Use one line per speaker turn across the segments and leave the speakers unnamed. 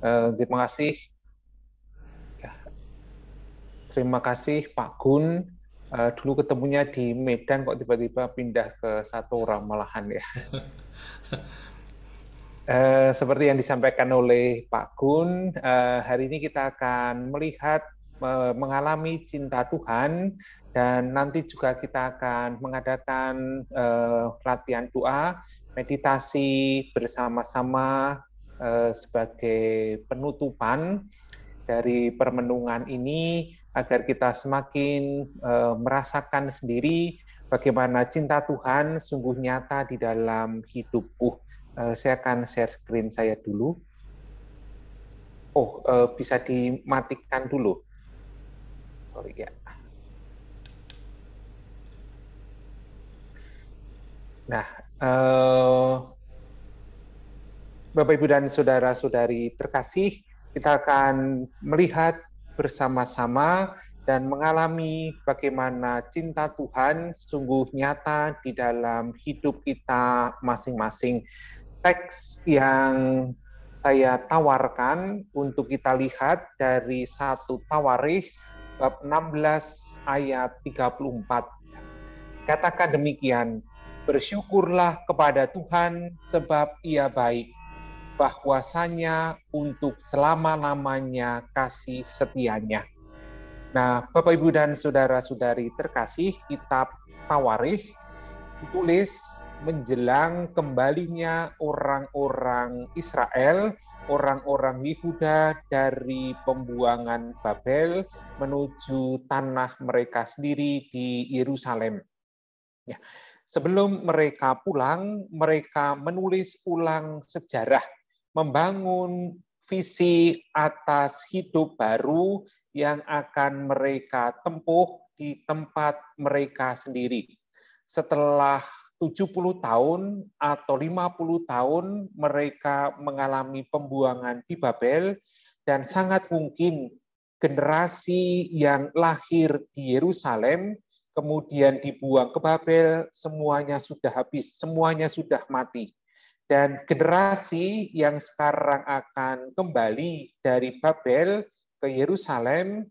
Terima kasih. Ya, terima kasih Pak Gun. Dulu ketemunya di Medan kok tiba-tiba pindah ke Satora malahan ya. Seperti yang disampaikan oleh Pak Gun, hari ini kita akan melihat mengalami cinta Tuhan dan nanti juga kita akan mengadakan latihan doa, meditasi bersama-sama sebagai penutupan dari permenungan ini agar kita semakin merasakan sendiri bagaimana cinta Tuhan sungguh nyata di dalam hidupku. Saya akan share screen saya dulu. Oh, bisa dimatikan dulu. Sorry ya. Nah, Bapak, Ibu, dan Saudara-saudari terkasih, kita akan melihat bersama-sama dan mengalami bagaimana cinta Tuhan sungguh nyata di dalam hidup kita masing-masing. Teks yang saya tawarkan untuk kita lihat dari 1 Tawarikh bab 16 ayat 34. Katakan demikian, bersyukurlah kepada Tuhan sebab Ia baik, bahwasanya untuk selama-lamanya kasih setianya. Nah, Bapak, Ibu, dan Saudara-saudari terkasih, kitab Tawarikh ditulis menjelang kembalinya orang-orang Israel, orang-orang Yehuda dari pembuangan Babel menuju tanah mereka sendiri di Yerusalem. Ya. Sebelum mereka pulang, mereka menulis ulang sejarah, membangun visi atas hidup baru yang akan mereka tempuh di tempat mereka sendiri. Setelah 70 tahun atau 50 tahun mereka mengalami pembuangan di Babel, dan sangat mungkin generasi yang lahir di Yerusalem kemudian dibuang ke Babel, semuanya sudah habis, semuanya sudah mati. Dan generasi yang sekarang akan kembali dari Babel ke Yerusalem,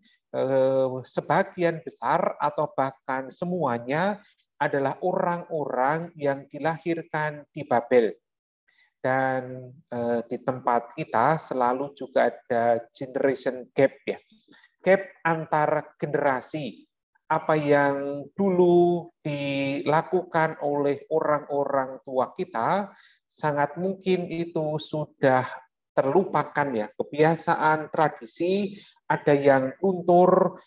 sebagian besar atau bahkan semuanya adalah orang-orang yang dilahirkan di Babel. Dan di tempat kita selalu juga ada generation gap ya, gap antar generasi. Apa yang dulu dilakukan oleh orang-orang tua kita, sangat mungkin itu sudah terlupakan ya, kebiasaan, tradisi, ada yang luntur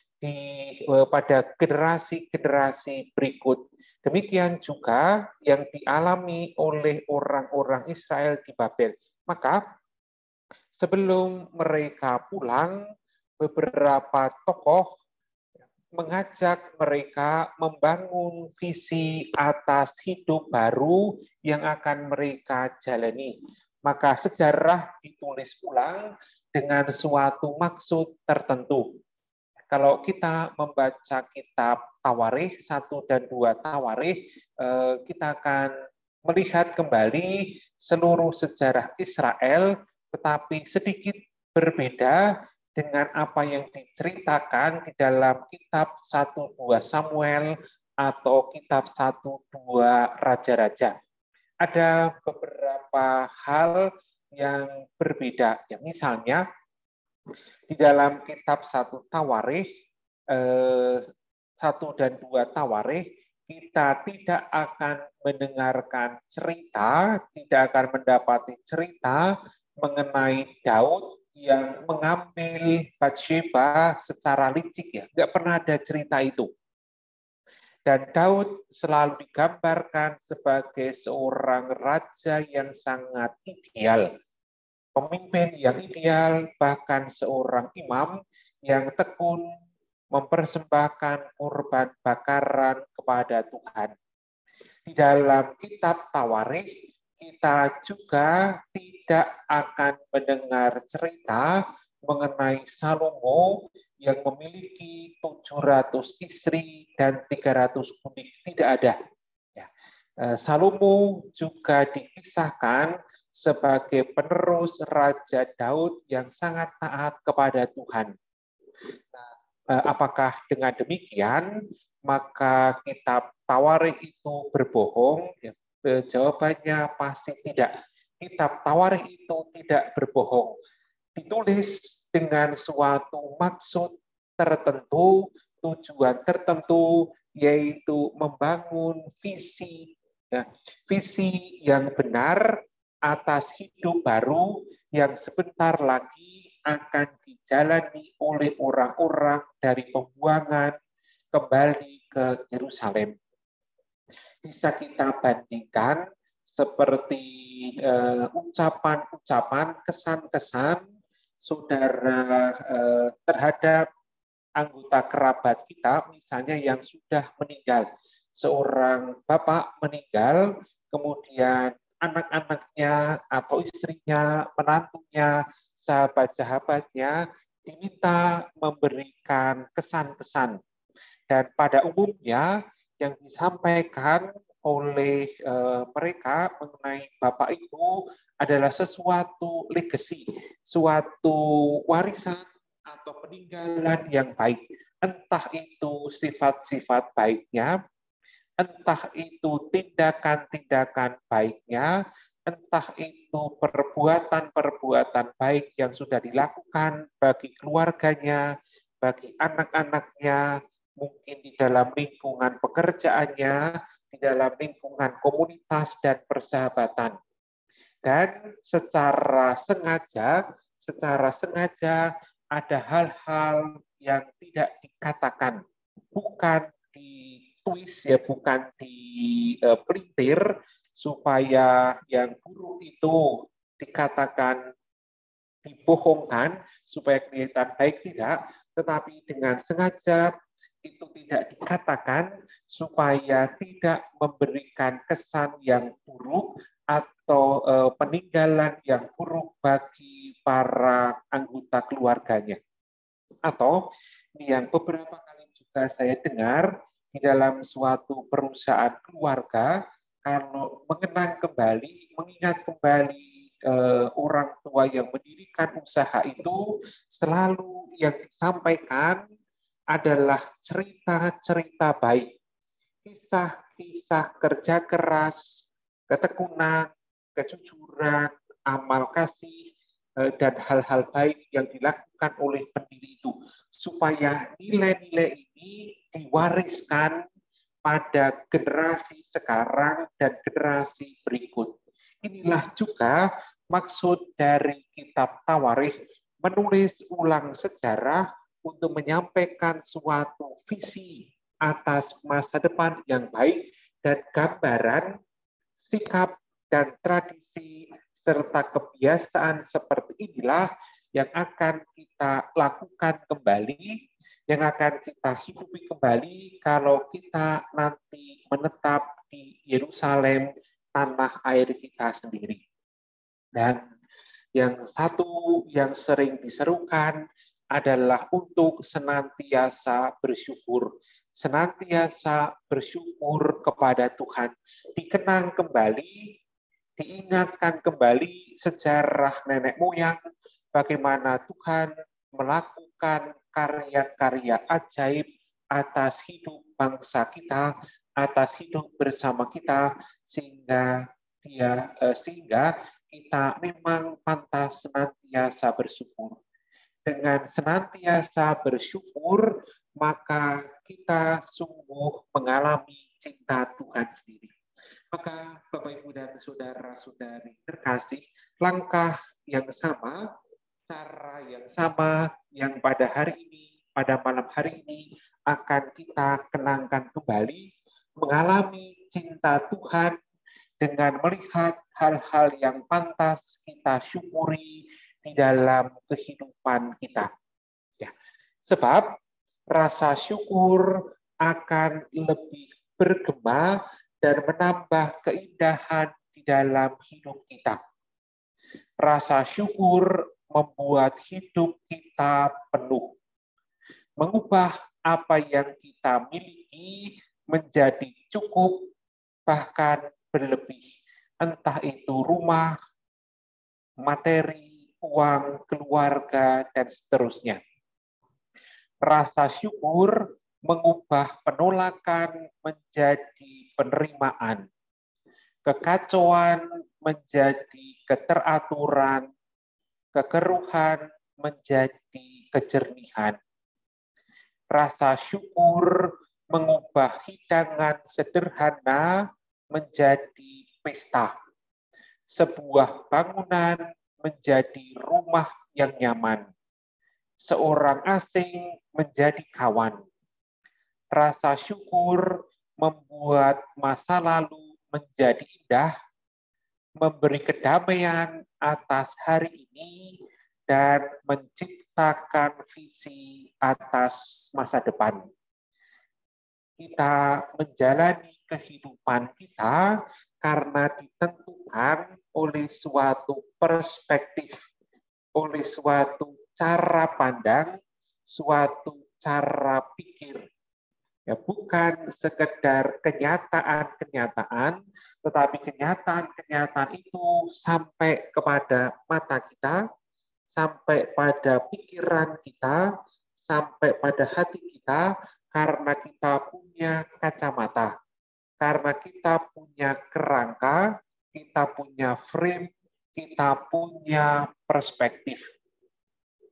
pada generasi-generasi berikut. Demikian juga yang dialami oleh orang-orang Israel di Babel. Maka sebelum mereka pulang, beberapa tokoh mengajak mereka membangun visi atas hidup baru yang akan mereka jalani. Maka sejarah ditulis ulang dengan suatu maksud tertentu. Kalau kita membaca kitab Tawarikh 1 dan 2 Tawarikh, kita akan melihat kembali seluruh sejarah Israel, tetapi sedikit berbeda dengan apa yang diceritakan di dalam kitab 1-2 Samuel atau kitab 1-2 Raja-Raja. Ada beberapa hal yang berbeda. Ya, misalnya di dalam kitab 1 Tawarikh 1 dan 2 Tawarikh, kita tidak akan mendengarkan cerita, tidak akan mendapati cerita mengenai Daud yang mengambil Batsheba secara licik ya. Nggak pernah ada cerita itu. Dan Daud selalu digambarkan sebagai seorang raja yang sangat ideal, pemimpin yang ideal, bahkan seorang imam yang tekun mempersembahkan korban bakaran kepada Tuhan. Di dalam kitab Tawarikh, kita juga tidak akan mendengar cerita mengenai Salomo yang memiliki 700 istri dan 300 budik. Tidak ada. Salomo juga dikisahkan sebagai penerus Raja Daud yang sangat taat kepada Tuhan. Apakah dengan demikian maka kitab Tawarikh itu berbohong? Ya, jawabannya pasti tidak. Kitab Tawarikh itu tidak berbohong. Ditulis dengan suatu maksud tertentu, tujuan tertentu, yaitu membangun visi, ya, visi yang benar atas hidup baru yang sebentar lagi akan dijalani oleh orang-orang dari pembuangan kembali ke Yerusalem. Bisa kita bandingkan seperti ucapan-ucapan, kesan-kesan saudara terhadap anggota kerabat kita, misalnya yang sudah meninggal. Seorang bapak meninggal, kemudian anak-anaknya atau istrinya, menantunya, sahabat-sahabatnya diminta memberikan kesan-kesan. Dan pada umumnya yang disampaikan oleh mereka mengenai bapak itu adalah sesuatu legacy, suatu warisan atau peninggalan yang baik. Entah itu sifat-sifat baiknya, entah itu tindakan-tindakan baiknya, entah itu perbuatan-perbuatan baik yang sudah dilakukan bagi keluarganya, bagi anak-anaknya, mungkin di dalam lingkungan pekerjaannya, di dalam lingkungan komunitas dan persahabatan. Dan secara sengaja ada hal-hal yang tidak dikatakan, bukan ditulis ya, bukan dipelintir supaya yang buruk itu dikatakan dibohongkan supaya kelihatan baik, tidak, tetapi dengan sengaja itu tidak dikatakan supaya tidak memberikan kesan yang buruk atau peninggalan yang buruk bagi para anggota keluarganya. Atau yang beberapa kali juga saya dengar di dalam suatu perusahaan keluarga, kalau mengenang kembali, mengingat kembali orang tua yang mendirikan usaha itu, selalu yang disampaikan adalah cerita-cerita baik, kisah-kisah kerja keras, ketekunan, kejujuran, amal kasih, dan hal-hal baik yang dilakukan oleh pendiri itu, supaya nilai-nilai ini diwariskan pada generasi sekarang dan generasi berikut. Inilah juga maksud dari kitab Tawarikh, menulis ulang sejarah untuk menyampaikan suatu visi atas masa depan yang baik dan gambaran sikap dan tradisi serta kebiasaan seperti inilah yang akan kita lakukan kembali, yang akan kita hidupi kembali kalau kita nanti menetap di Yerusalem, tanah air kita sendiri. Dan yang satu yang sering diserukan adalah untuk senantiasa bersyukur. Senantiasa bersyukur kepada Tuhan. Dikenang kembali, diingatkan kembali sejarah nenek moyang, bagaimana Tuhan melakukan karya-karya ajaib atas hidup bangsa kita, atas hidup bersama kita, sehingga kita memang pantas senantiasa bersyukur. Dengan senantiasa bersyukur, maka kita sungguh mengalami cinta Tuhan sendiri. Maka Bapak, Ibu, dan saudara-saudari terkasih, langkah yang sama, cara yang sama yang pada hari ini, pada malam hari ini akan kita kenangkan kembali, mengalami cinta Tuhan dengan melihat hal-hal yang pantas kita syukuri di dalam kehidupan kita. Ya. Sebab rasa syukur akan lebih bergema dan menambah keindahan di dalam hidup kita. Rasa syukur membuat hidup kita penuh, mengubah apa yang kita miliki menjadi cukup, bahkan berlebih. Entah itu rumah, materi, uang, keluarga, dan seterusnya. Rasa syukur mengubah penolakan menjadi penerimaan, kekacauan menjadi keteraturan, kekeruhan menjadi kejernihan. Rasa syukur mengubah hidangan sederhana menjadi pesta. Sebuah bangunan menjadi rumah yang nyaman. Seorang asing menjadi kawan. Rasa syukur membuat masa lalu menjadi indah, memberi kedamaian atas hari ini, dan menciptakan visi atas masa depan. Kita menjalani kehidupan kita karena ditentukan oleh suatu perspektif, oleh suatu cara pandang, suatu cara pikir. Ya, bukan sekedar kenyataan-kenyataan, tetapi kenyataan-kenyataan itu sampai kepada mata kita, sampai pada pikiran kita, sampai pada hati kita, karena kita punya kacamata, karena kita punya kerangka, kita punya frame, kita punya perspektif.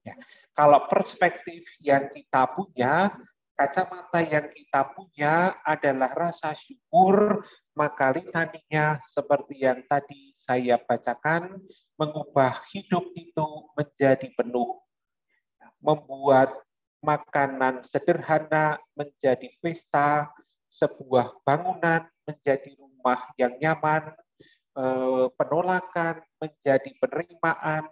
Ya. Kalau perspektif yang kita punya, kacamata yang kita punya adalah rasa syukur, maka litaninya seperti yang tadi saya bacakan, mengubah hidup itu menjadi penuh. Membuat makanan sederhana menjadi pesta, sebuah bangunan menjadi rumah yang nyaman, penolakan menjadi penerimaan,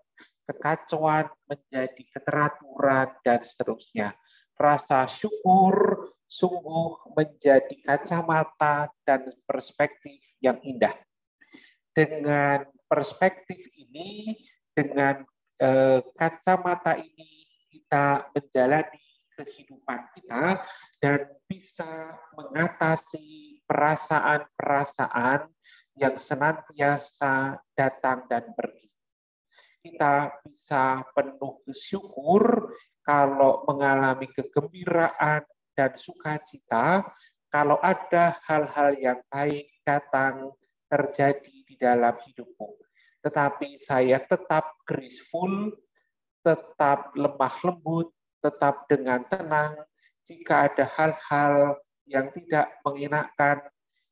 kekacauan menjadi keteraturan, dan seterusnya. Rasa syukur sungguh menjadi kacamata dan perspektif yang indah. Dengan perspektif ini, dengan kacamata ini, kita menjalani kehidupan kita dan bisa mengatasi perasaan-perasaan yang senantiasa datang dan pergi. Kita bisa penuh syukur kalau mengalami kegembiraan dan sukacita, kalau ada hal-hal yang baik datang terjadi di dalam hidupmu. Tetapi saya tetap graceful, tetap lemah lembut, tetap dengan tenang jika ada hal-hal yang tidak mengenakan,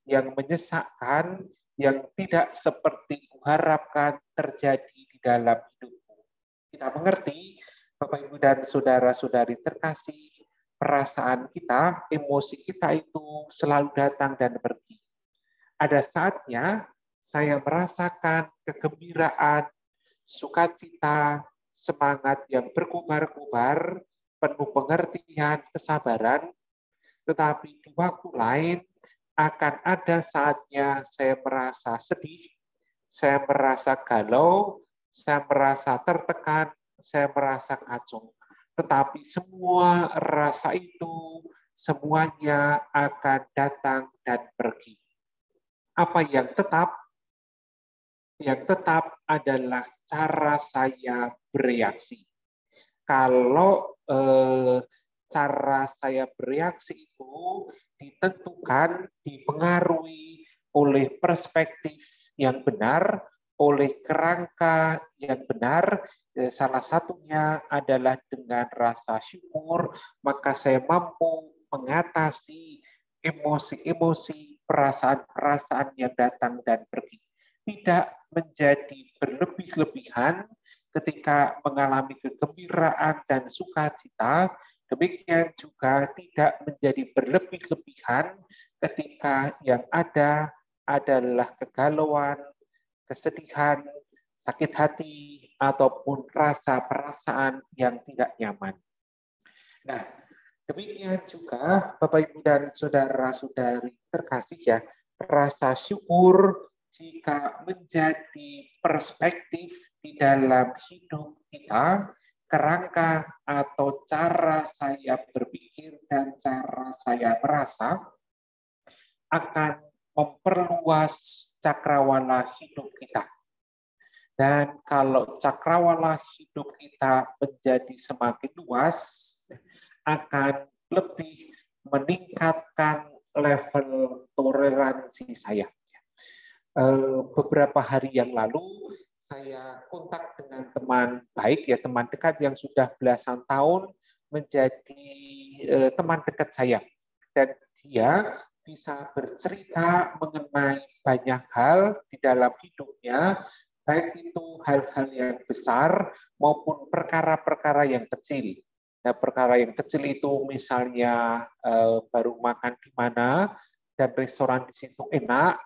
yang menyesakkan, yang tidak seperti kuharapkan terjadi di dalam hidupmu. Kita mengerti, Bapak, Ibu, dan saudara-saudari terkasih, perasaan kita, emosi kita itu selalu datang dan pergi. Ada saatnya saya merasakan kegembiraan, sukacita, semangat yang berkobar-kobar, penuh pengertian, kesabaran, tetapi di waktu lain akan ada saatnya saya merasa sedih, saya merasa galau, saya merasa tertekan, saya merasa kacau. Tetapi semua rasa itu semuanya akan datang dan pergi. Apa yang tetap? Yang tetap adalah cara saya bereaksi. Kalau cara saya bereaksi itu ditentukan, dipengaruhi oleh perspektif yang benar, oleh kerangka yang benar. Salah satunya adalah dengan rasa syukur, maka saya mampu mengatasi emosi-emosi, perasaan-perasaan yang datang dan pergi. Tidak menjadi berlebih-lebihan ketika mengalami kegembiraan dan sukacita, demikian juga tidak menjadi berlebih-lebihan ketika yang ada adalah kegalauan, kesedihan, sakit hati, ataupun rasa perasaan yang tidak nyaman. Nah, demikian juga Bapak, Ibu, dan saudara-saudari terkasih ya, rasa syukur jika menjadi perspektif di dalam hidup kita, kerangka atau cara saya berpikir dan cara saya merasa akan memperluas cakrawala hidup kita. Dan kalau cakrawala hidup kita menjadi semakin luas, akan lebih meningkatkan level toleransi saya. Beberapa hari yang lalu, saya kontak dengan teman baik, ya teman dekat yang sudah belasan tahun menjadi teman dekat saya. Dan dia bisa bercerita mengenai banyak hal di dalam hidupnya, baik itu hal-hal yang besar maupun perkara-perkara yang kecil. Nah, perkara yang kecil itu misalnya baru makan di mana dan restoran di situ enak,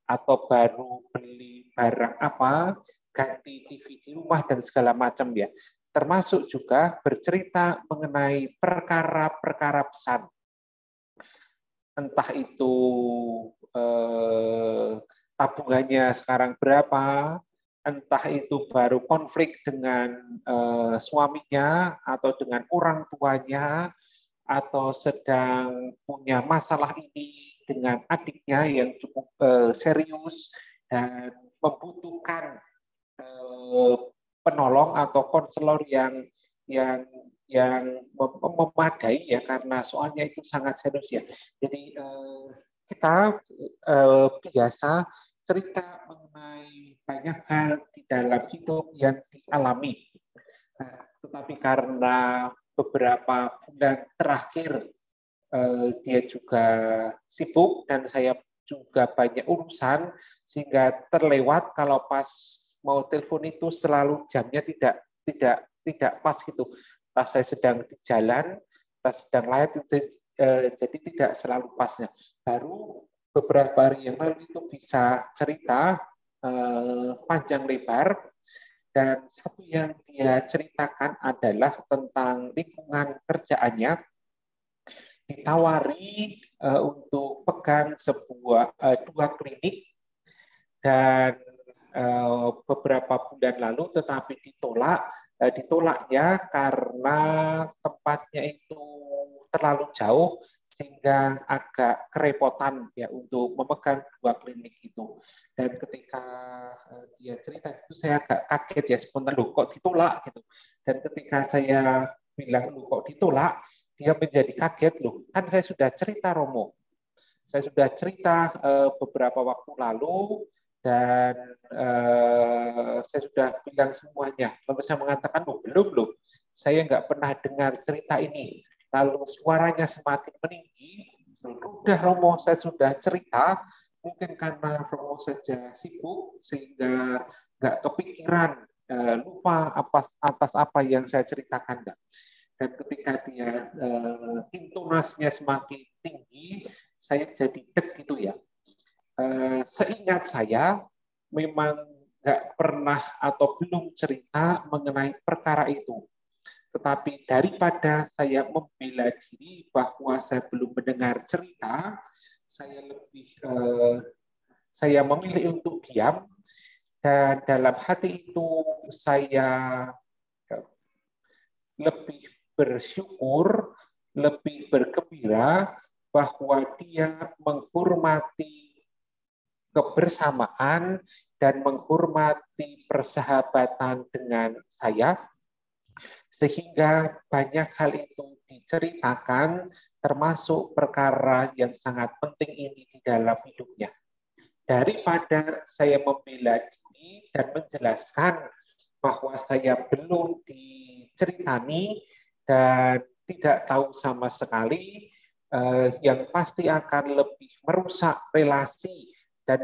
atau baru beli barang apa, ganti TV di rumah dan segala macam ya. Termasuk juga bercerita mengenai perkara-perkara besar. Entah itu tabungannya sekarang berapa, entah itu baru konflik dengan suaminya atau dengan orang tuanya, atau sedang punya masalah ini dengan adiknya yang cukup serius dan membutuhkan penolong atau konselor yang memadai ya, karena soalnya itu sangat serius ya. Jadi kita biasa cerita mengenai banyak hal di dalam hidup yang dialami. Nah, tetapi karena beberapa bulan terakhir dia juga sibuk dan saya juga banyak urusan, sehingga terlewat kalau pas mau telepon itu selalu jamnya tidak pas gitu. Pas saya sedang di jalan, pas sedang live itu jadi tidak selalu pasnya. Baru beberapa hari yang lalu itu bisa cerita panjang lebar, dan satu yang dia ceritakan adalah tentang lingkungan kerjaannya. Ditawari untuk pegang dua klinik, dan beberapa bulan lalu, tetapi ditolaknya karena tempatnya itu terlalu jauh sehingga agak kerepotan ya untuk memegang dua klinik itu. Dan ketika dia cerita itu saya agak kaget ya, spontan, loh kok ditolak gitu. Dan ketika saya bilang loh kok ditolak, dia menjadi kaget, loh kan saya sudah cerita Romo. Saya sudah cerita beberapa waktu lalu, dan saya sudah bilang semuanya. Lalu saya mengatakan, loh belum, saya nggak pernah dengar cerita ini. Lalu suaranya semakin meninggi, udah Romo, saya sudah cerita, mungkin karena Romo saja sibuk, sehingga nggak kepikiran, lupa atas apa yang saya ceritakan. Dan ketika dia intonasinya semakin tinggi, saya jadi deg gitu ya. Seingat saya, memang nggak pernah atau belum cerita mengenai perkara itu. Tetapi daripada saya membela diri bahwa saya belum mendengar cerita, saya memilih untuk diam, dan dalam hati itu saya lebih bersyukur, lebih bergembira bahwa dia menghormati kebersamaan dan menghormati persahabatan dengan saya, sehingga banyak hal itu diceritakan, termasuk perkara yang sangat penting ini di dalam hidupnya. Daripada saya membela diri dan menjelaskan bahwa saya belum diceritani dan tidak tahu sama sekali, yang pasti akan lebih merusak relasi dan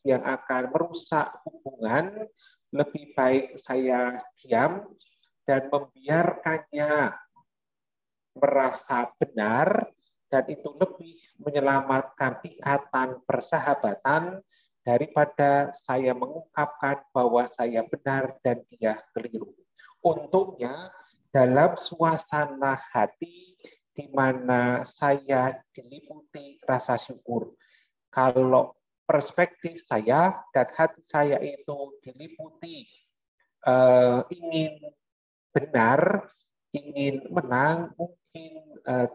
yang akan merusak hubungan. Lebih baik saya diam dan membiarkannya merasa benar, dan itu lebih menyelamatkan ikatan persahabatan daripada saya mengungkapkan bahwa saya benar dan dia keliru. Untungnya dalam suasana hati di mana saya diliputi rasa syukur. Kalau perspektif saya dan hati saya itu diliputi ingin benar, ingin menang, mungkin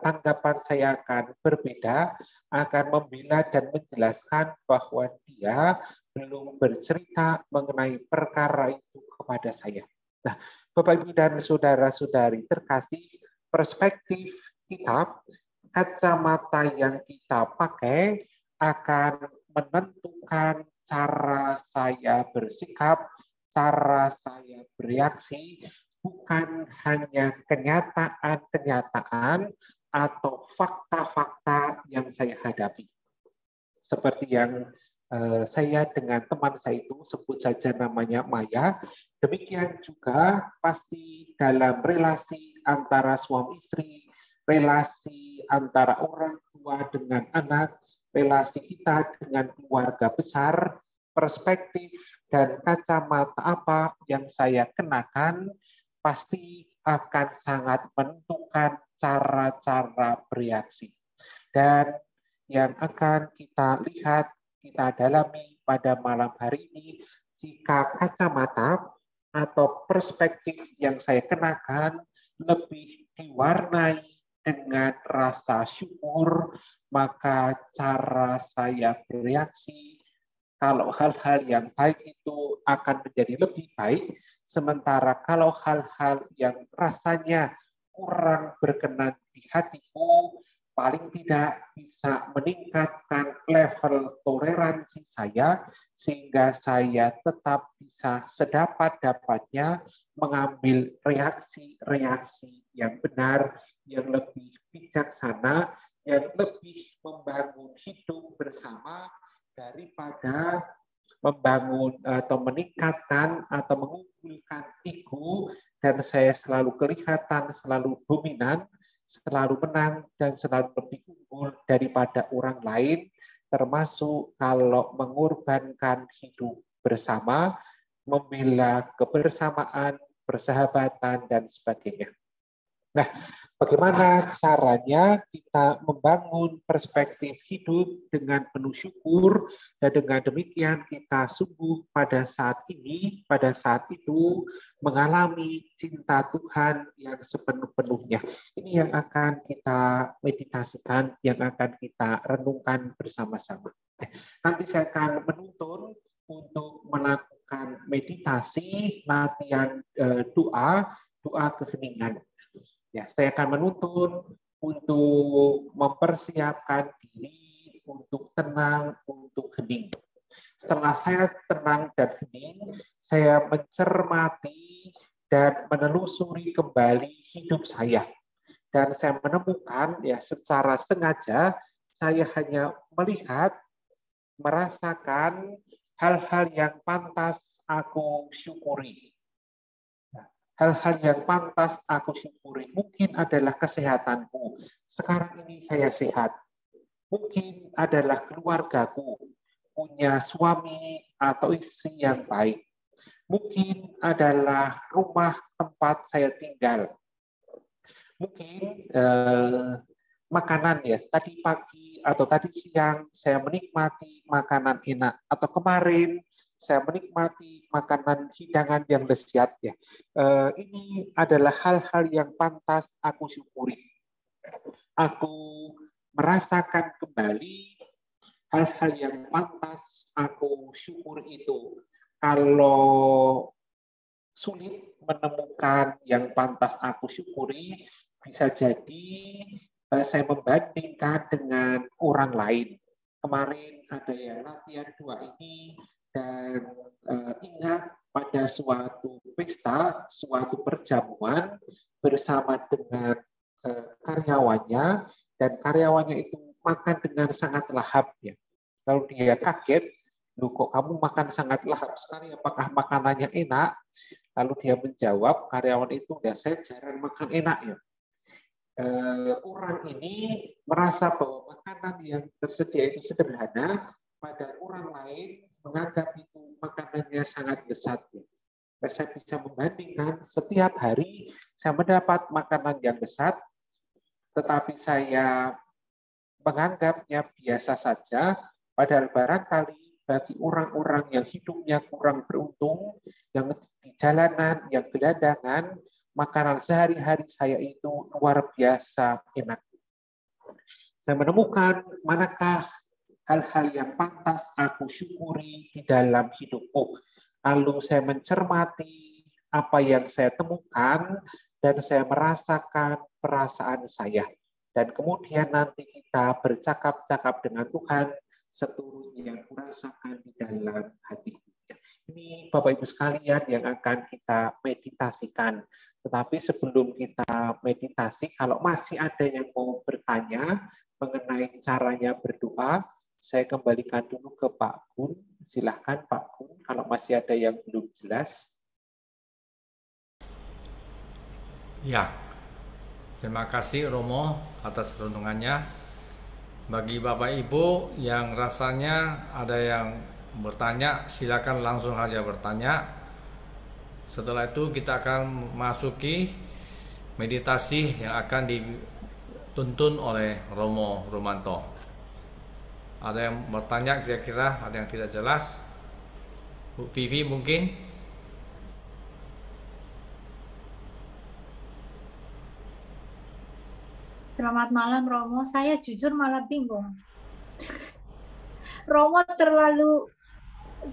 tanggapan saya akan berbeda, akan membela dan menjelaskan bahwa dia belum bercerita mengenai perkara itu kepada saya. Nah, Bapak Ibu dan saudara-saudari terkasih, perspektif kita, kacamata yang kita pakai akan menentukan cara saya bersikap, cara saya bereaksi, bukan hanya kenyataan-kenyataan atau fakta-fakta yang saya hadapi. Seperti yang saya dengan teman saya itu, sebut saja namanya Maya, demikian juga pasti dalam relasi antara suami istri, relasi antara orang tua dengan anak, relasi kita dengan keluarga besar, perspektif dan kacamata apa yang saya kenakan pasti akan sangat menentukan cara-cara bereaksi. Dan yang akan kita lihat, kita dalami pada malam hari ini, jika kacamata atau perspektif yang saya kenakan lebih diwarnai dengan rasa syukur, maka cara saya bereaksi kalau hal-hal yang baik itu akan menjadi lebih baik, sementara kalau hal-hal yang rasanya kurang berkenan di hatiku, paling tidak bisa meningkatkan level toleransi saya, sehingga saya tetap bisa sedapat-dapatnya mengambil reaksi-reaksi yang benar, yang lebih bijaksana, yang lebih membangun hidup bersama, daripada membangun atau meningkatkan atau mengunggulkan ego, dan saya selalu kelihatan selalu dominan, selalu menang, dan selalu lebih unggul daripada orang lain, termasuk kalau mengorbankan hidup bersama, membela kebersamaan, persahabatan, dan sebagainya. Nah, bagaimana caranya kita membangun perspektif hidup dengan penuh syukur, dan dengan demikian kita sungguh pada saat ini, pada saat itu mengalami cinta Tuhan yang sepenuh-penuhnya. Ini yang akan kita meditasikan, yang akan kita renungkan bersama-sama. Nanti saya akan menuntun untuk melakukan meditasi, latihan doa keheningan. Ya, saya akan menuntun untuk mempersiapkan diri untuk tenang, untuk hening. Setelah saya tenang dan hening, saya mencermati dan menelusuri kembali hidup saya. Dan saya menemukan ya secara sengaja saya hanya melihat, merasakan hal-hal yang pantas aku syukuri. Hal-hal yang pantas aku syukuri mungkin adalah kesehatanku. Sekarang ini saya sehat. Mungkin adalah keluargaku, punya suami atau istri yang baik. Mungkin adalah rumah tempat saya tinggal. Mungkin makanan ya, tadi pagi atau tadi siang saya menikmati makanan enak, atau kemarin saya menikmati makanan hidangan yang lezat ya. Ini adalah hal-hal yang pantas aku syukuri. Aku merasakan kembali hal-hal yang pantas aku syukuri itu. Kalau sulit menemukan yang pantas aku syukuri, bisa jadi saya membandingkan dengan orang lain. Kemarin ada yang latihan doa ini, dan ingat pada suatu pesta, suatu perjamuan bersama dengan karyawannya, dan karyawannya itu makan dengan sangat lahap ya. Lalu dia kaget, "Loh, kok kamu makan sangat lahap sekali, apakah makanannya enak?" Lalu dia menjawab, karyawan itu, "Ya, saya jarang makan enak ya." Orang ini merasa bahwa makanan yang tersedia itu sederhana, pada orang lain menganggap itu makanannya sangat lezat. Saya bisa membandingkan, setiap hari saya mendapat makanan yang lezat, tetapi saya menganggapnya biasa saja, padahal barangkali bagi orang-orang yang hidupnya kurang beruntung, yang di jalanan, yang gelandangan, makanan sehari-hari saya itu luar biasa enak. Saya menemukan manakah hal-hal yang pantas aku syukuri di dalam hidupku. Lalu saya mencermati apa yang saya temukan dan saya merasakan perasaan saya. Dan kemudian nanti kita bercakap-cakap dengan Tuhan seturut yang kurasakan di dalam hatiku. Ini Bapak Ibu sekalian yang akan kita meditasikan. Tetapi sebelum kita meditasi, kalau masih ada yang mau bertanya mengenai caranya berdoa, saya kembalikan dulu ke Pak Gun. Silahkan Pak Gun, kalau masih ada yang belum jelas.
Ya, terima kasih Romo atas renungannya. Bagi Bapak Ibu yang rasanya ada yang bertanya, silakan langsung saja bertanya. Setelah itu kita akan masuki meditasi yang akan dituntun oleh Romo Romanto. Ada yang bertanya kira-kira, ada yang tidak jelas? Bu Vivi mungkin?
Selamat malam Romo, saya jujur malah bingung. Romo terlalu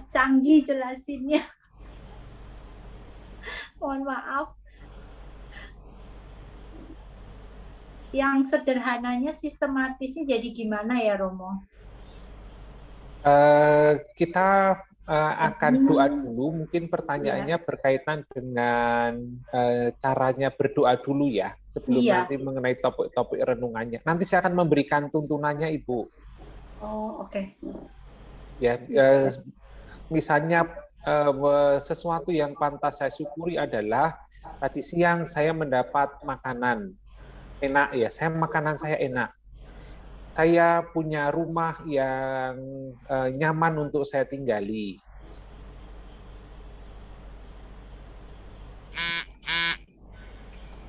canggih jelasinnya. Mohon maaf. Yang sederhananya, sistematisnya jadi gimana ya Romo?
Kita akan doa dulu. Mungkin pertanyaannya berkaitan dengan caranya berdoa dulu ya, sebelum nanti mengenai topik-topik renungannya. Nanti saya akan memberikan tuntunannya, Ibu.
Oh, oke.
Ya, misalnya sesuatu yang pantas saya syukuri adalah tadi siang saya mendapat makanan enak ya, makanan saya enak. Saya punya rumah yang nyaman untuk saya tinggali.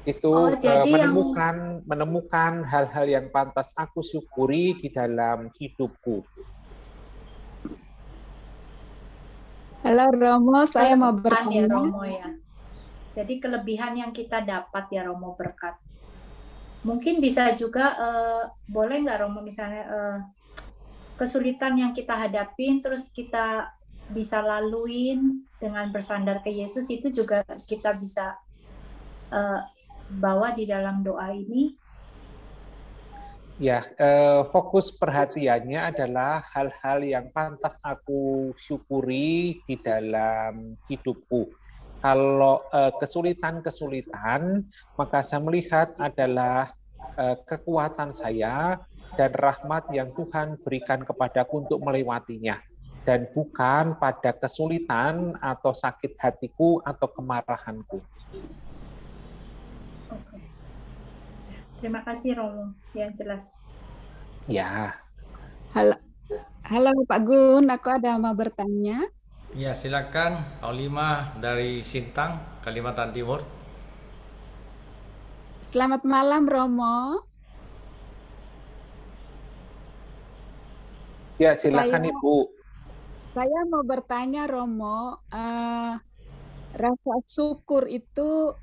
Itu menemukan hal-hal yang pantas aku syukuri di dalam hidupku.
Halo Romo, saya mau bertanya.
Ya, Romo, ya. Jadi kelebihan yang kita dapat ya Romo berkat. Mungkin bisa juga boleh nggak Romo misalnya kesulitan yang kita hadapin terus kita bisa laluin dengan bersandar ke Yesus, itu juga kita bisa bawa di dalam doa ini.
Ya, fokus perhatiannya adalah hal-hal yang pantas aku syukuri di dalam hidupku. Kalau kesulitan-kesulitan, maka saya melihat adalah kekuatan saya dan rahmat yang Tuhan berikan kepadaku untuk melewatinya. Dan bukan pada kesulitan atau sakit hatiku atau kemarahanku.
Oke. Terima kasih Romo, yang jelas.
Ya.
Halo Pak Gun, aku ada mau bertanya.
Ya, silakan Paulima dari Sintang, Kalimantan Timur.
Selamat malam Romo.
Ya, silakan Ibu.
Saya mau bertanya Romo, rasa syukur itu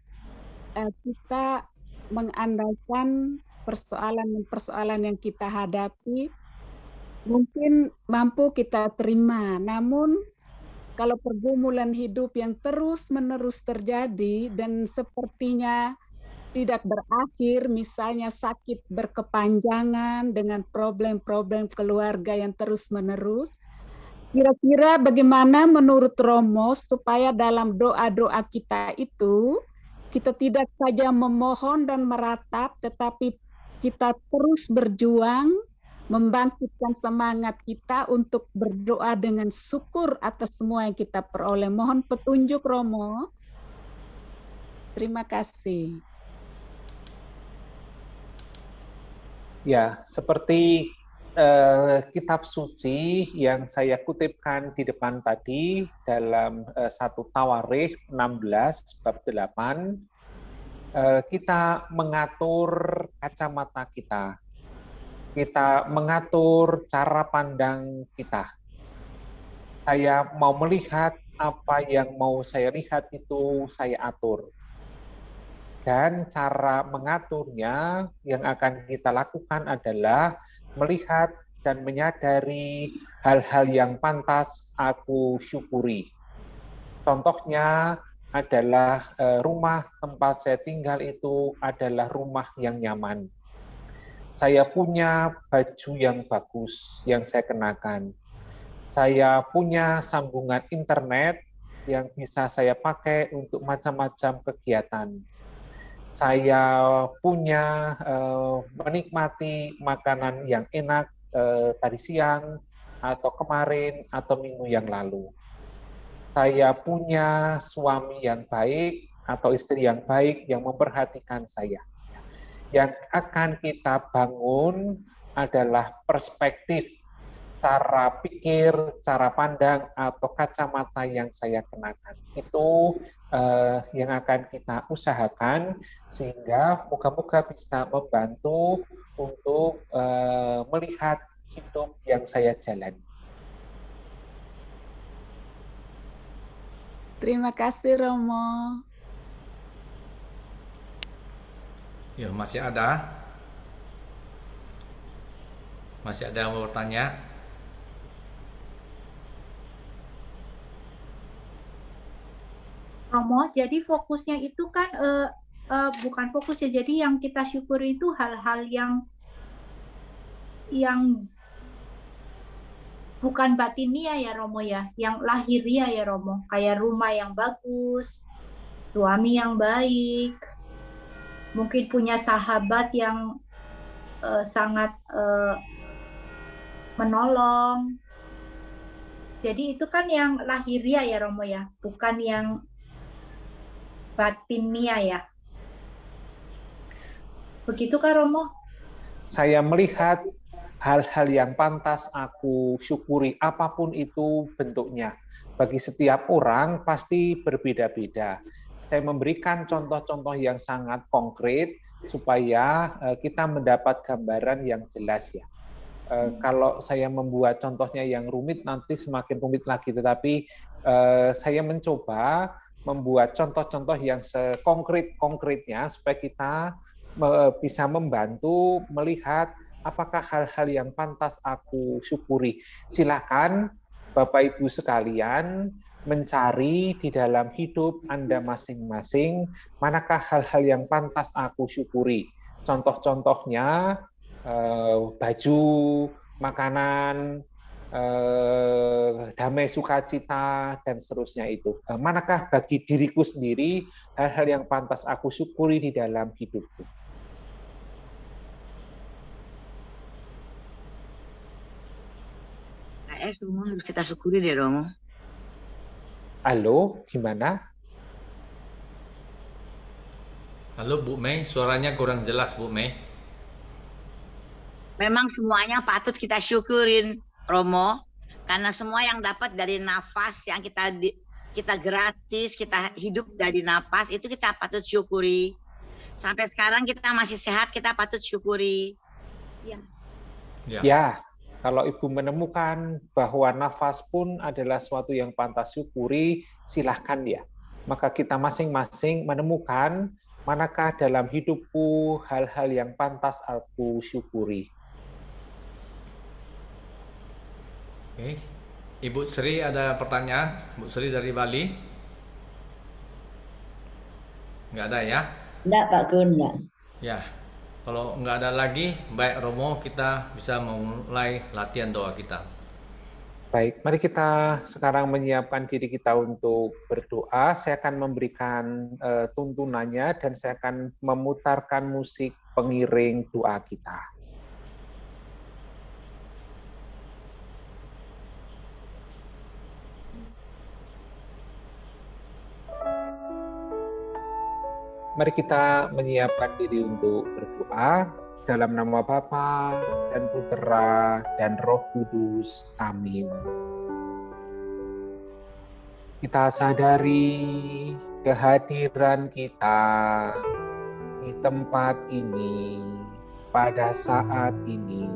kita mengandalkan persoalan-persoalan yang kita hadapi mungkin mampu kita terima, namun kalau pergumulan hidup yang terus-menerus terjadi dan sepertinya tidak berakhir, misalnya sakit berkepanjangan dengan problem-problem keluarga yang terus-menerus, kira-kira bagaimana menurut Romo supaya dalam doa-doa kita itu, kita tidak saja memohon dan meratap, tetapi kita terus berjuang, membangkitkan semangat kita untuk berdoa dengan syukur atas semua yang kita peroleh. Mohon petunjuk Romo. Terima kasih.
Ya, seperti kitab suci yang saya kutipkan di depan tadi dalam 1 Tawarikh 16 bab 8, kita mengatur kacamata kita. Kita mengatur cara pandang kita. Saya mau melihat apa yang mau saya lihat itu saya atur. Dan cara mengaturnya yang akan kita lakukan adalah melihat dan menyadari hal-hal yang pantas aku syukuri. Contohnya adalah rumah tempat saya tinggal itu adalah rumah yang nyaman. Saya punya baju yang bagus yang saya kenakan. Saya punya sambungan internet yang bisa saya pakai untuk macam-macam kegiatan. Saya punya menikmati makanan yang enak tadi siang atau kemarin atau minggu yang lalu. Saya punya suami yang baik atau istri yang baik yang memperhatikan saya. Yang akan kita bangun adalah perspektif, cara pikir, cara pandang, atau kacamata yang saya kenakan. Itu yang akan kita usahakan, sehingga moga-moga bisa membantu untuk melihat hidup yang saya jalani.
Terima kasih Romo.
Ya, masih ada? Masih ada yang mau bertanya?
Romo, jadi fokusnya itu kan bukan fokus ya. Jadi yang kita syukuri itu hal-hal yang bukan batinia ya Romo ya, yang lahiria ya Romo, kayak rumah yang bagus, suami yang baik, mungkin punya sahabat yang sangat menolong. Jadi itu kan yang lahiria ya Romo ya, bukan yang batinia ya. Begitu kan Romo?
Saya melihat hal-hal yang pantas aku syukuri, apapun itu bentuknya. Bagi setiap orang pasti berbeda-beda. Saya memberikan contoh-contoh yang sangat konkret supaya kita mendapat gambaran yang jelas ya. Kalau saya membuat contohnya yang rumit, nanti semakin rumit lagi. Tetapi saya mencoba membuat contoh-contoh yang sekonkret-konkretnya supaya kita bisa membantu melihat apakah hal-hal yang pantas aku syukuri. Silakan Bapak Ibu sekalian mencari di dalam hidup Anda masing-masing manakah hal-hal yang pantas aku syukuri. Contoh-contohnya baju, makanan, damai sukacita, dan seterusnya itu. Manakah bagi diriku sendiri hal-hal yang pantas aku syukuri di dalam hidupku?
Semua harus kita syukuri deh Romo.
Halo, gimana?
Halo Bu Mei, suaranya kurang jelas Bu Mei.
Memang semuanya patut kita syukurin Romo, karena semua yang dapat dari nafas yang kita gratis, kita hidup dari nafas, itu kita patut syukuri. Sampai sekarang kita masih sehat, kita patut syukuri.
Ya, kalau Ibu menemukan bahwa nafas pun adalah suatu yang pantas syukuri, silahkan ya. Maka kita masing-masing menemukan manakah dalam hidupku hal-hal yang pantas aku syukuri.
Oke. Ibu Sri ada pertanyaan? Bu Sri dari Bali? Nggak ada ya?
Enggak Pak Gun, enggak.
Ya. Kalau nggak ada lagi, baik Romo, kita bisa memulai latihan doa kita.
Baik, mari kita sekarang menyiapkan diri kita untuk berdoa. Saya akan memberikan tuntunannya dan saya akan memutarkan musik pengiring doa kita. Mari kita menyiapkan diri untuk berdoa dalam nama Bapa dan Putera dan Roh Kudus. Amin. Kita sadari kehadiran kita di tempat ini pada saat ini.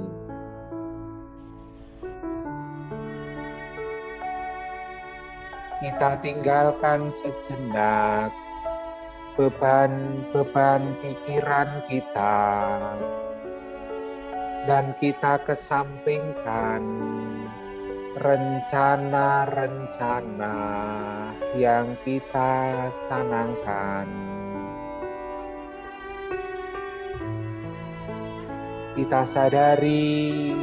Kita tinggalkan sejenak beban-beban pikiran kita, dan kita kesampingkan rencana-rencana yang kita canangkan. Kita sadari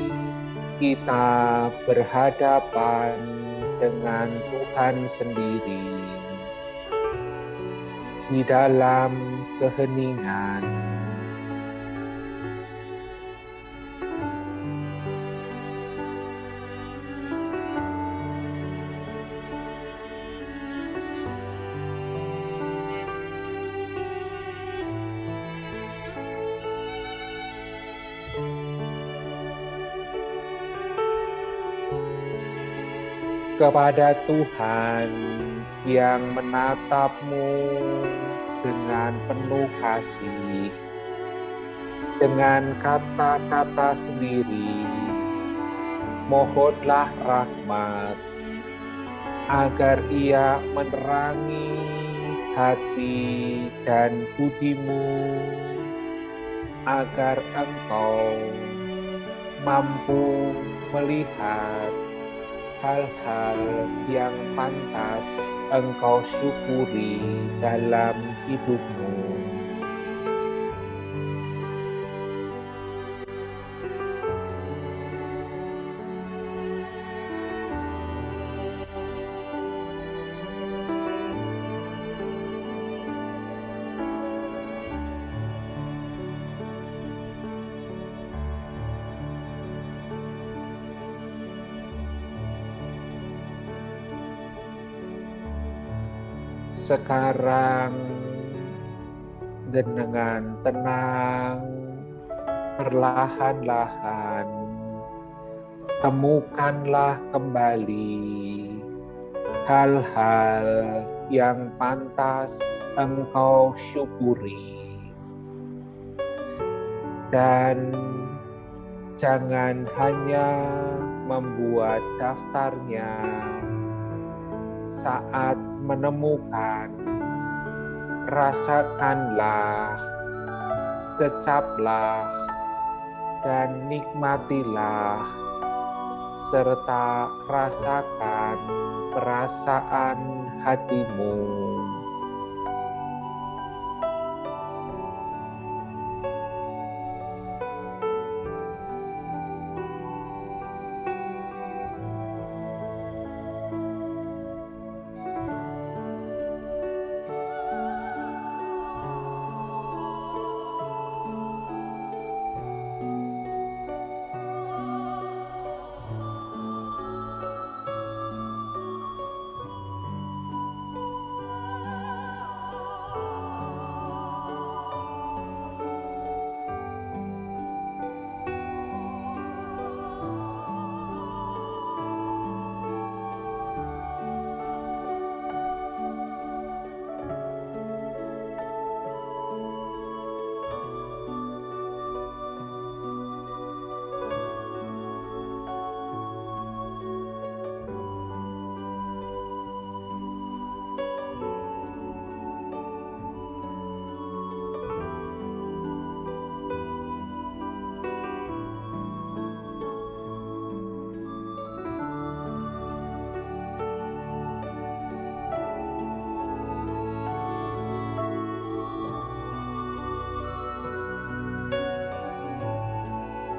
kita berhadapan dengan Tuhan sendiri di dalam keheningan. Kepada Tuhan yang menatapmu dengan penuh kasih, dengan kata-kata sendiri, mohonlah rahmat agar Ia menerangi hati dan budimu, agar engkau mampu melihat hal-hal yang pantas engkau syukuri dalam hidupmu. Sekarang dengan tenang, perlahan-lahan, temukanlah kembali hal-hal yang pantas engkau syukuri. Dan jangan hanya membuat daftarnya saat menemukan, rasakanlah, cecaplah, dan nikmatilah, serta rasakan perasaan hatimu.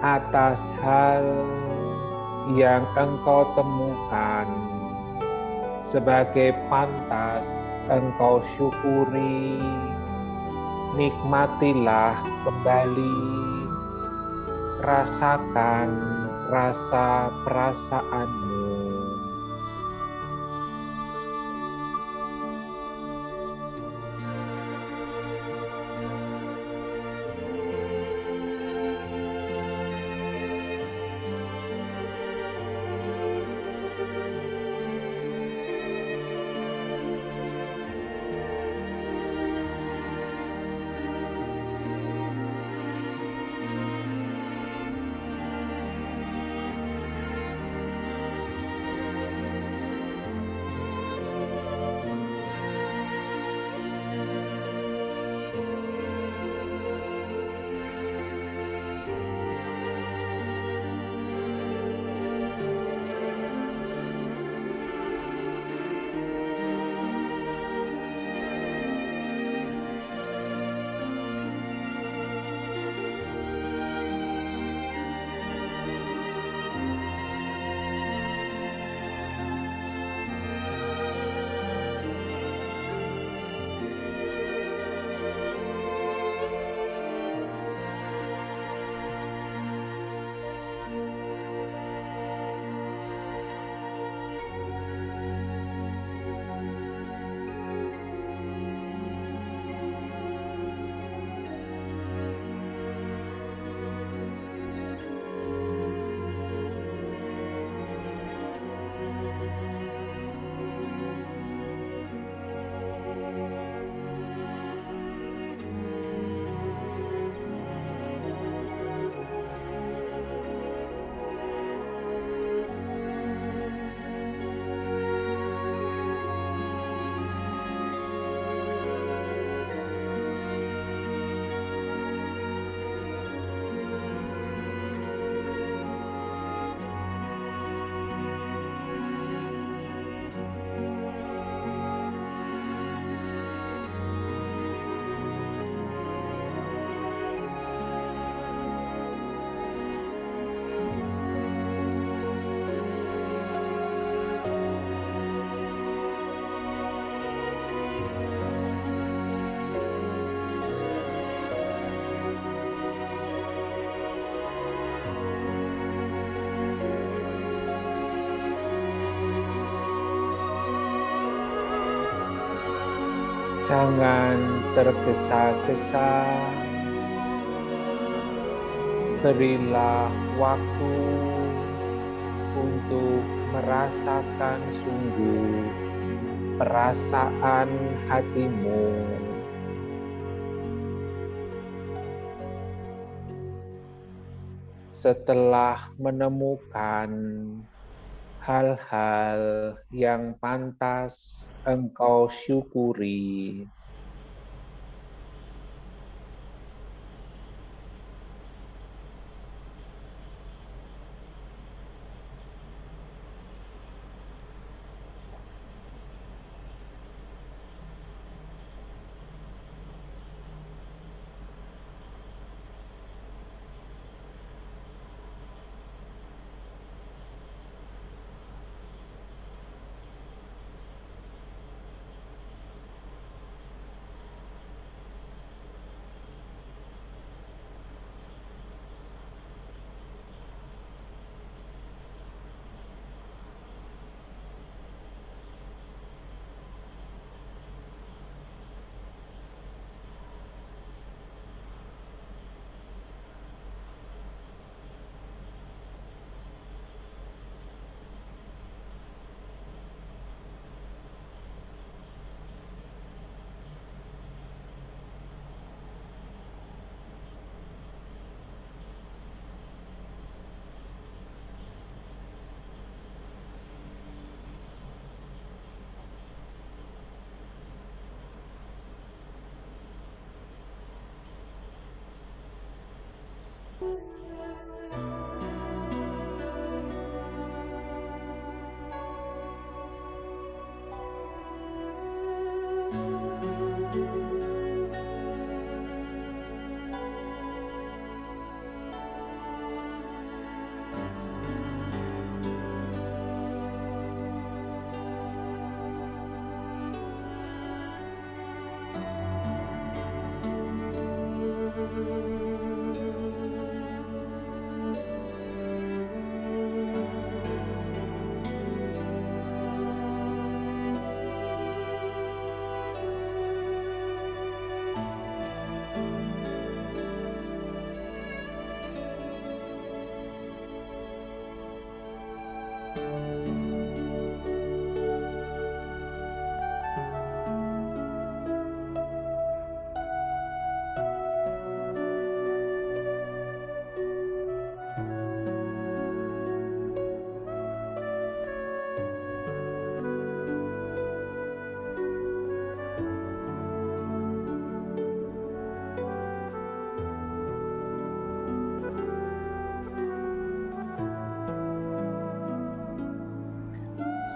Atas hal yang engkau temukan sebagai pantas engkau syukuri, nikmatilah kembali, rasakan rasa perasaanmu. Jangan tergesa-gesa, berilah waktu untuk merasakan sungguh perasaan hatimu. Setelah menemukan hal-hal yang pantas engkau syukuri,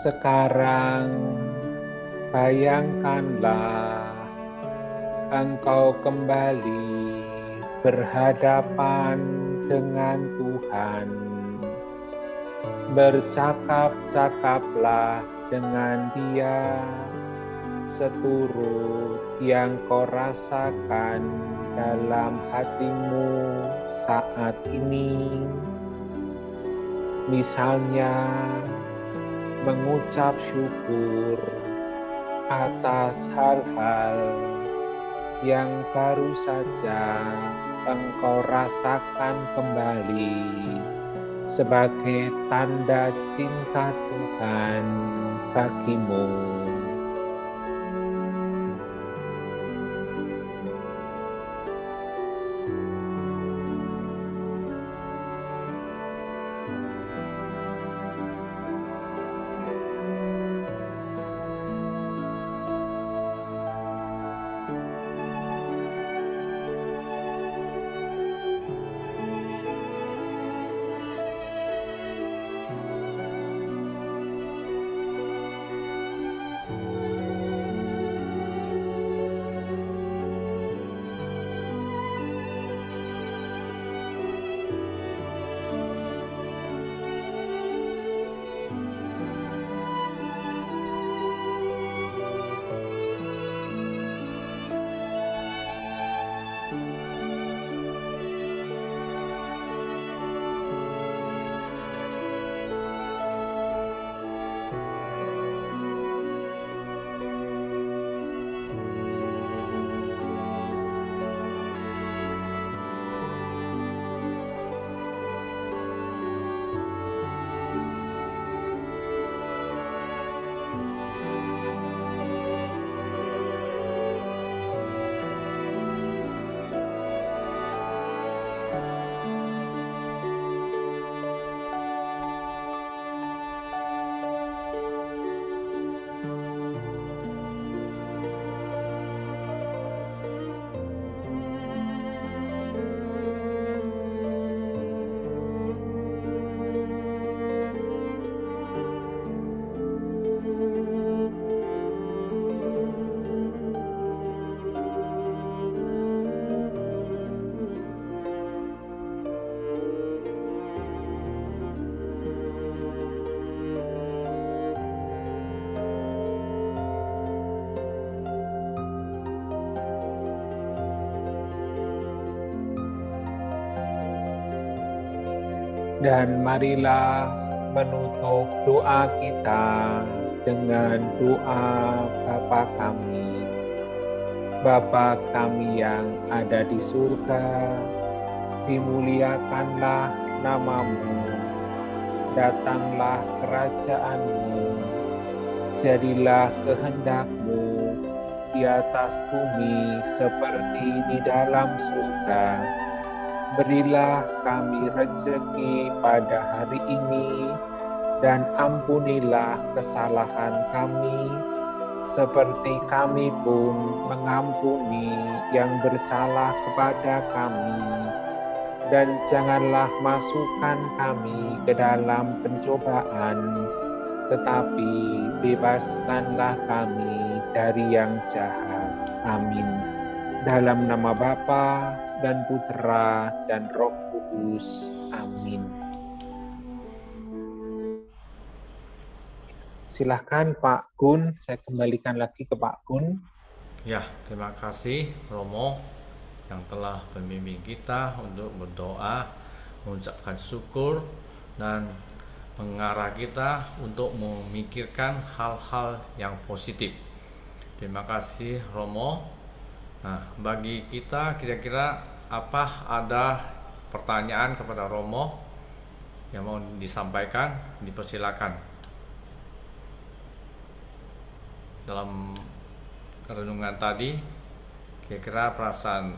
sekarang bayangkanlah engkau kembali berhadapan dengan Tuhan. Bercakap-cakaplah dengan Dia seturut yang kau rasakan dalam hatimu saat ini. Misalnya, mengucap syukur atas hal-hal yang baru saja engkau rasakan kembali sebagai tanda cinta Tuhan bagimu. Dan marilah menutup doa kita dengan doa Bapa kami. Bapa kami yang ada di surga, dimuliakanlah namamu, datanglah kerajaanmu, jadilah kehendakmu di atas bumi seperti di dalam surga. Berilah kami rezeki pada hari ini, dan ampunilah kesalahan kami, seperti kami pun mengampuni yang bersalah kepada kami. Dan janganlah masukkan kami ke dalam pencobaan, tetapi bebaskanlah kami dari yang jahat. Amin. Dalam nama Bapa dan Putra dan Roh Kudus. Amin. Silahkan Pak Gun, saya kembalikan lagi ke Pak Gun.
Ya, terima kasih Romo yang telah membimbing kita untuk berdoa, mengucapkan syukur, dan mengarah kita untuk memikirkan hal-hal yang positif. Terima kasih Romo. Nah, bagi kita kira-kira apa ada pertanyaan kepada Romo yang mau disampaikan, dipersilakan. Dalam renungan tadi, kira-kira perasaan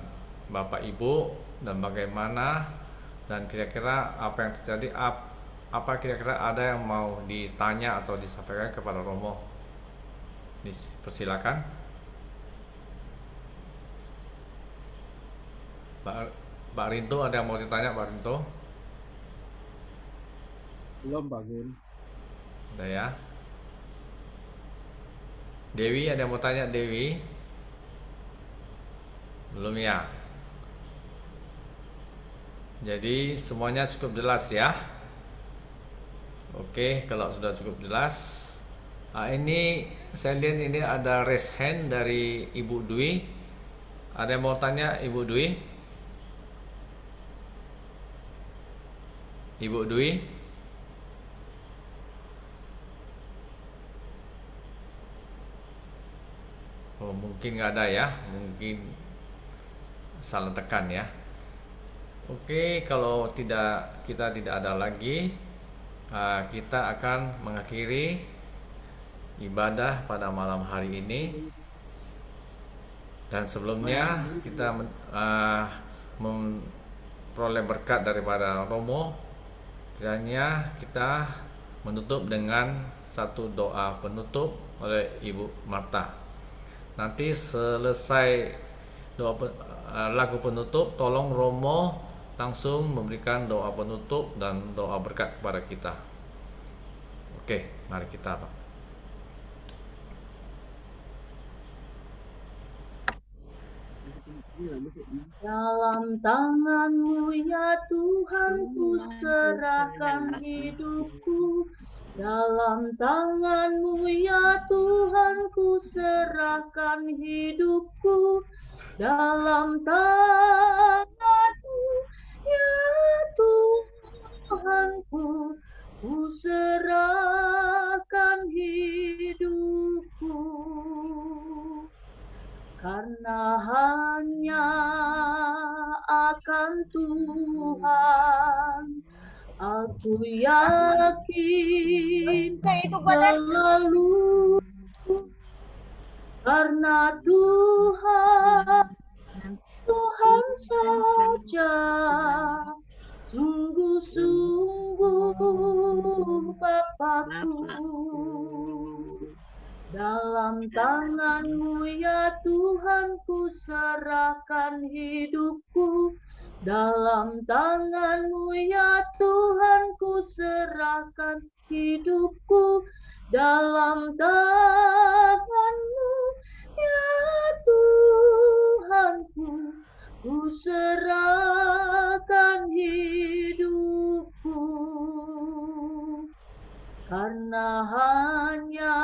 Bapak Ibu dan bagaimana, dan kira-kira apa yang terjadi, apa kira-kira ada yang mau ditanya atau disampaikan kepada Romo? Dipersilakan. Pak Rinto, ada yang mau ditanya Pak Rinto?
Belum, Pak Gun.
Udah ya. Dewi, ada yang mau tanya Dewi? Belum ya. Jadi semuanya cukup jelas ya. Oke, kalau sudah cukup jelas, ini saya lihat ini ada raise hand dari Ibu Dwi. Ada yang mau tanya Ibu Dwi? Ibu Dwi? Oh, mungkin nggak ada ya, mungkin salah tekan ya. Oke, kalau kita tidak ada lagi, kita akan mengakhiri ibadah pada malam hari ini. Dan sebelumnya kita memperoleh berkat daripada Romo. Kiranya kita menutup dengan satu doa penutup oleh Ibu Marta. Nanti selesai lagu penutup, tolong Romo langsung memberikan doa penutup dan doa berkat kepada kita. Oke, mari kita Pak.
Dalam tangan-Mu ya Tuhan ku serahkan hidupku. Dalam tangan-Mu ya Tuhan ku serahkan hidupku. Dalam tangan-Mu ya Tuhanku, ku serahkan hidupku. Karena hanya akan Tuhan aku yakin selalu. Karena Tuhan saja sungguh-sungguh Bapakku. Dalam tangan-Mu ya Tuhan ku serahkan hidupku. Dalam tangan-Mu ya Tuhan ku serahkan hidupku. Dalam tangan-Mu ya Tuhanku, ku serahkan hidupku. Karena hanya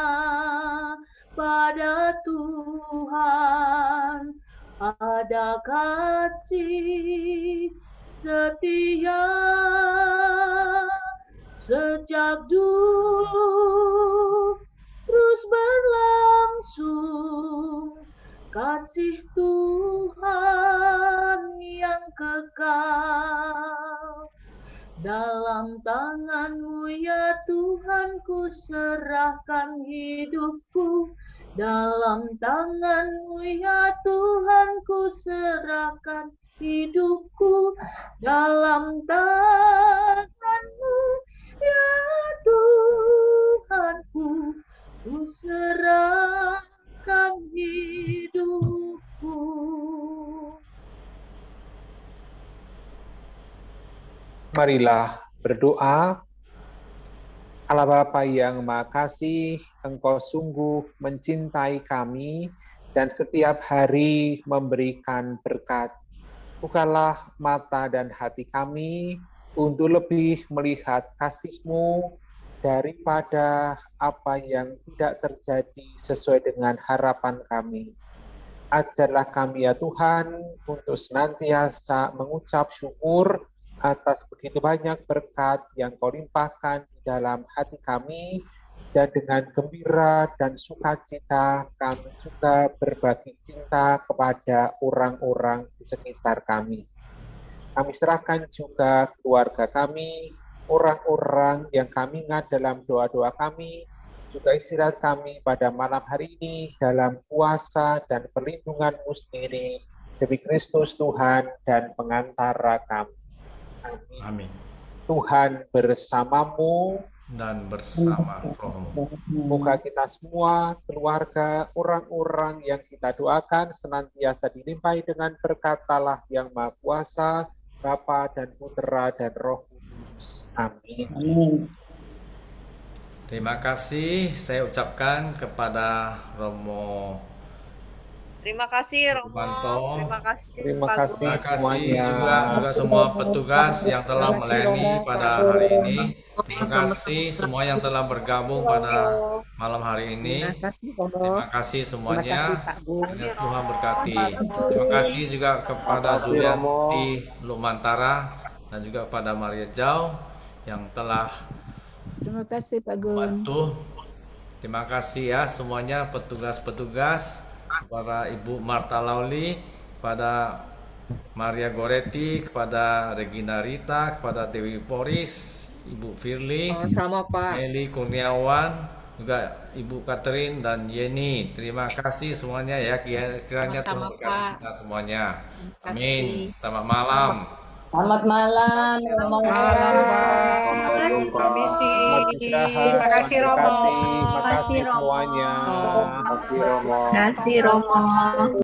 pada Tuhan ada kasih setia sejak dulu terus berlangsung, kasih Tuhan yang kekal. Dalam tangan-Mu ya Tuhan ku serahkan hidupku, dalam tangan-Mu ya Tuhan ku serahkan hidupku, dalam tangan-Mu ya Tuhanku ku serahkan hidupku.
Marilah berdoa. Allah Bapa yang Maha Kasih, Engkau sungguh mencintai kami dan setiap hari memberikan berkat. Bukalah mata dan hati kami untuk lebih melihat kasih-Mu daripada apa yang tidak terjadi sesuai dengan harapan kami. Ajarlah kami ya Tuhan untuk senantiasa mengucap syukur atas begitu banyak berkat yang Kau limpahkan di dalam hati kami, dan dengan gembira dan sukacita kami juga berbagi cinta kepada orang-orang di sekitar kami. Kami serahkan juga keluarga kami, orang-orang yang kami ingat dalam doa-doa kami, juga istirahat kami pada malam hari ini dalam kuasa dan perlindungan-Mu sendiri, demi Kristus Tuhan dan pengantara kami. Amin.
Amin.
Tuhan bersamamu
Dan bersama rohmu.
Semoga kita semua, keluarga, orang-orang yang kita doakan senantiasa dilimpahi dengan berkat Allah yang Maha Kuasa, Bapa dan Putera dan Roh Kudus. Amin.
Terima kasih saya ucapkan kepada Romo
Terima kasih Romo.
Romanto.
Terima kasih
Terima
Pak
kasih
Gun.
Terima kasih
semuanya.
juga semua petugas yang telah
Terima kasih,
melayani
Romo.
pada hari ini. Terima kasih semua yang telah bergabung pada malam hari ini. Terima kasih semuanya. Kiranya Tuhan berkati. Terima kasih juga kepada Julianti Lumantara dan juga kepada Maria Jau yang telah
Terima kasih Pak Gun.
bantu. Terima kasih ya semuanya petugas-petugas, kepada Ibu Marta Lauli, kepada Maria Goretti, kepada Regina Rita, kepada Dewi Poris, Ibu Firly,
Sama Pak.
Eli Kurniawan, juga Ibu Catherine dan Yeni. Terima kasih semuanya ya, kiranya Tuhan berkati kita semuanya. Amin. Selamat malam.
Selamat malam, Romo.
Permisi.
Terima
kasih, Romo.
Terima kasih semuanya. Terima kasih Romo.
Terima kasih, Romo.